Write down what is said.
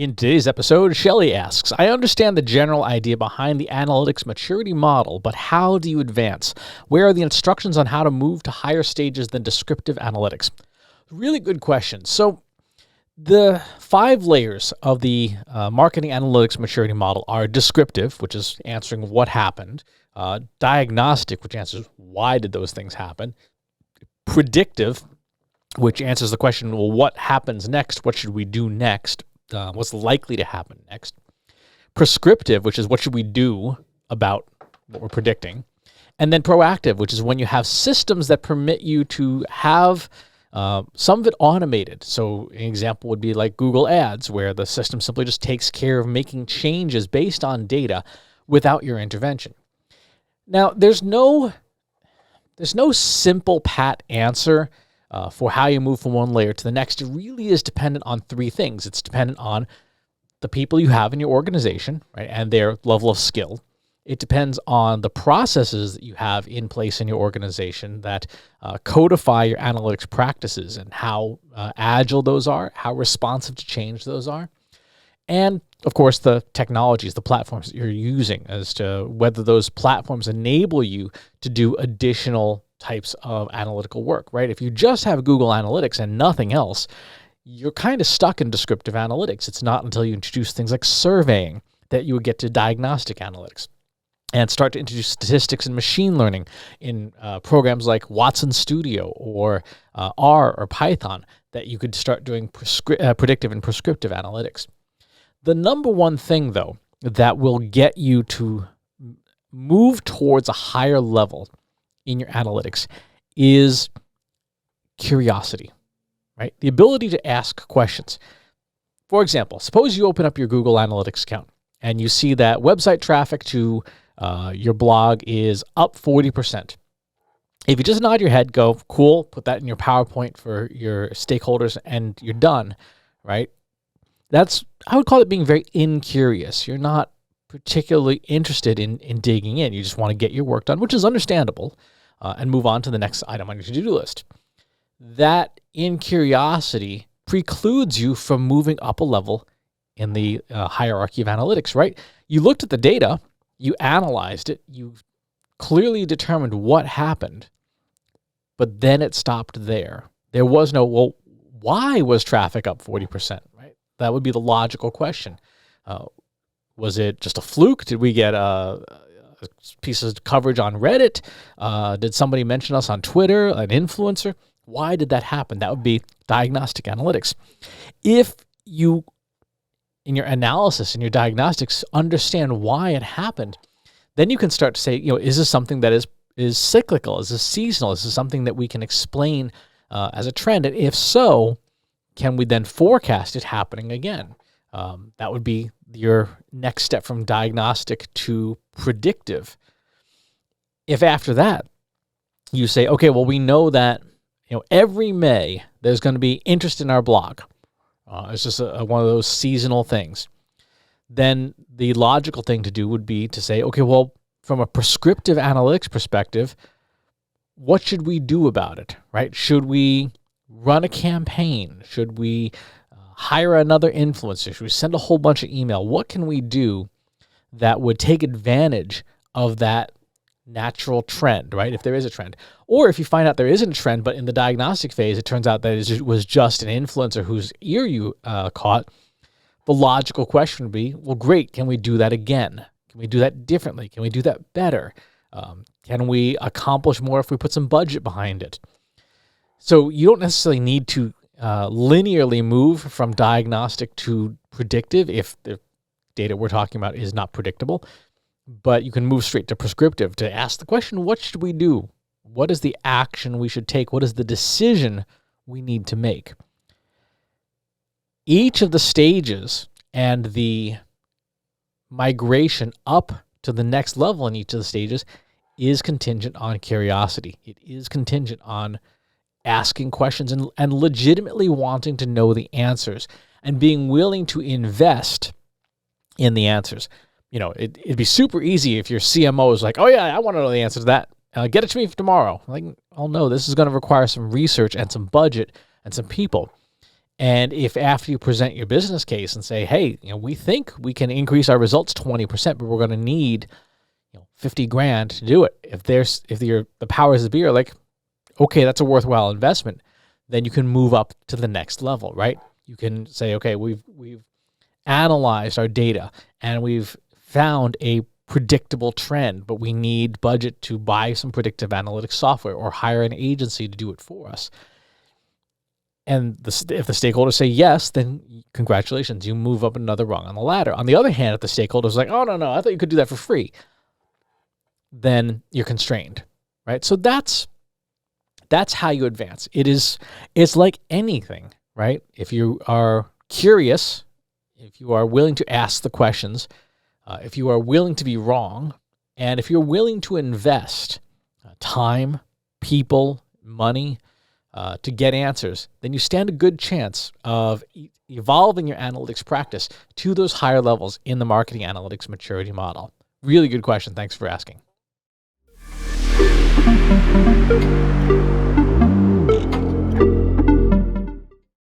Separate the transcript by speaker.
Speaker 1: In today's episode, Shelley asks, I understand the general idea behind the analytics maturity model, but how do you advance? Where are the instructions on how to move to higher stages than descriptive analytics? Really good question. So the 5 layers of the marketing analytics maturity model are descriptive, which is answering what happened, diagnostic, which answers why did those things happen, predictive, which answers the question, well, what happens next? What should we do next? What's likely to happen next? Prescriptive, which is what should we do about what we're predicting? And then proactive, which is when you have systems that permit you to have some of it automated. So an example would be like Google Ads, where the system simply just takes care of making changes based on data without your intervention. Now, there's no simple pat answer for how you move from one layer to the next. It really is dependent on 3 things. It's dependent on the people you have in your organization, right, and their level of skill. It depends on the processes that you have in place in your organization that codify your analytics practices and how agile those are, how responsive to change those are. And, of course, the technologies, the platforms that you're using as to whether those platforms enable you to do additional types of analytical work, right? If you just have Google Analytics and nothing else, you're kind of stuck in descriptive analytics. It's not until you introduce things like surveying that you would get to diagnostic analytics and start to introduce statistics and machine learning in programs like Watson Studio or R or Python that you could start doing predictive and prescriptive analytics. The number one thing, though, that will get you to move towards a higher level in your analytics is curiosity, right? The ability to ask questions. For example, suppose you open up your Google Analytics account and you see that website traffic to your blog is up 40%. If you just nod your head, go, cool, put that in your PowerPoint for your stakeholders, and you're done, right? I would call it being very incurious. You're not particularly interested in digging in. You just want to get your work done, which is understandable, and move on to the next item on your to-do list. That incuriosity precludes you from moving up a level in the hierarchy of analytics, right? You looked at the data, you analyzed it, you clearly determined what happened, but then it stopped there. There was no, well, why was traffic up 40%, right? That would be the logical question. Was it just a fluke? Did we get a piece of coverage on Reddit? Did somebody mention us on Twitter, an influencer? Why did that happen? That would be diagnostic analytics. If you, in your analysis, in your diagnostics, understand why it happened, then you can start to say, is this something that is cyclical? Is this seasonal? Is this something that we can explain as a trend? And if so, can we then forecast it happening again? That would be your next step from diagnostic to predictive. If after that you say, okay, well, we know that every May there's going to be interest in our blog. It's just one of those seasonal things. Then the logical thing to do would be to say, okay, well, from a prescriptive analytics perspective, what should we do about it, right? Should we run a campaign? Should we hire another influencer? Should we send a whole bunch of email? What can we do that would take advantage of that natural trend, right? If there is a trend. Or if you find out there isn't a trend, but in the diagnostic phase, it turns out that it was just an influencer whose ear you caught, the logical question would be, well, great, can we do that again? Can we do that differently? Can we do that better? Can we accomplish more if we put some budget behind it? So you don't necessarily need to linearly move from diagnostic to predictive if the data we're talking about is not predictable, but you can move straight to prescriptive to ask the question, what should we do? What is the action we should take? What is the decision we need to make? Each of the stages and the migration up to the next level in each of the stages is contingent on curiosity. It is contingent on asking questions and legitimately wanting to know the answers and being willing to invest in the answers. It'd be super easy if your CMO is like, oh yeah, I want to know the answer to that. Get it to me for tomorrow. Like, oh no, this is going to require some research and some budget and some people. And if after you present your business case and say, hey, we think we can increase our results 20%, but we're going to need 50 grand to do it. If the powers that be are like, okay, that's a worthwhile investment, then you can move up to the next level, right? You can say, okay, we've analyzed our data and we've found a predictable trend, but we need budget to buy some predictive analytics software or hire an agency to do it for us. And if the stakeholders say yes, then congratulations, you move up another rung on the ladder. On the other hand, if the stakeholders are like, oh, no, I thought you could do that for free, then you're constrained, right? So that's how you advance. It's like anything, right? If you are curious, if you are willing to ask the questions, if you are willing to be wrong, and if you're willing to invest time, people, money to get answers, then you stand a good chance of evolving your analytics practice to those higher levels in the marketing analytics maturity model. Really good question. Thanks for asking.